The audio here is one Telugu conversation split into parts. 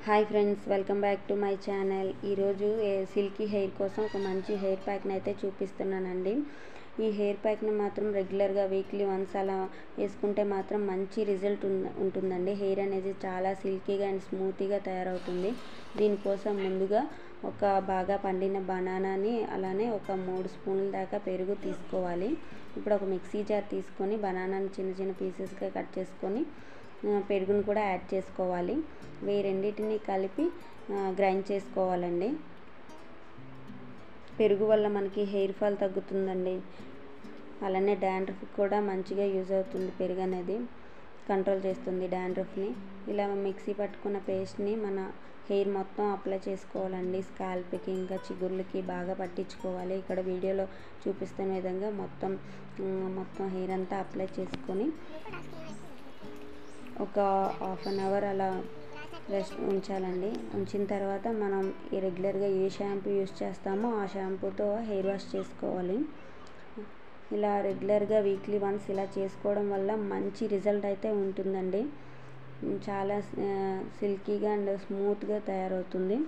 Hi friends, welcome back to my channel. ఈరోజు సిల్కీ హెయిర్ కోసం ఒక మంచి హెయిర్ ప్యాక్ని అయితే చూపిస్తున్నానండి. ఈ హెయిర్ ప్యాక్ని మాత్రం రెగ్యులర్గా వీక్లీ వన్స్ అలా వేసుకుంటే మాత్రం మంచి రిజల్ట్ ఉంటుందండి. హెయిర్ అనేది చాలా సిల్కీగా అండ్ స్మూతీగా తయారవుతుంది. దీనికోసం ముందుగా ఒక బాగా పండిన బనానాని అలానే ఒక 3 స్పూన్ల దాకా పెరుగు తీసుకోవాలి. ఇప్పుడు ఒక మిక్సీ జార్ తీసుకొని బనానాని చిన్న చిన్న పీసెస్గా కట్ చేసుకొని పెరుగును కూడా యాడ్ చేసుకోవాలి. ఈ రెండింటిని కలిపి గ్రైండ్ చేసుకోవాలండి. పెరుగు వల్ల మనకి హెయిర్ ఫాల్ తగ్గుతుందండి. అలానే డాండ్రఫ్ కూడా మంచిగా యూజ్ అవుతుంది. పెరుగు అనేది కంట్రోల్ చేస్తుంది డాండ్రఫ్ని. ఇలా మిక్సీ పట్టుకున్న పేస్ట్ని మన హెయిర్ మొత్తం అప్లై చేసుకోవాలండి. స్కాల్ప్కి ఇంకా చిగుర్లకి బాగా పట్టించుకోవాలి. ఇక్కడ వీడియోలో చూపిస్తున్న విధంగా మొత్తం హెయిర్ అంతా అప్లై చేసుకొని ఒక హాఫ్ అన్ అవర్ అలా రెస్ట్ ఉంచాలండి. ఉంచిన తర్వాత మనం రెగ్యులర్గా ఏ షాంపూ యూస్ చేస్తామో ఆ షాంపూతో హెయిర్ వాష్ చేసుకోవాలి. ఇలా రెగ్యులర్గా వీక్లీ వన్స్ ఇలా చేసుకోవడం వల్ల మంచి రిజల్ట్ అయితే ఉంటుందండి. చాలా సిల్కీగా అండ్ స్మూత్గా తయారవుతుంది.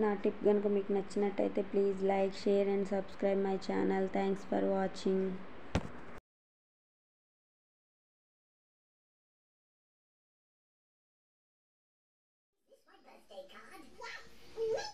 నా టిప్ కనుక మీకు నచ్చినట్టయితే please like, share and subscribe my channel. Thanks for watching. Birthday card.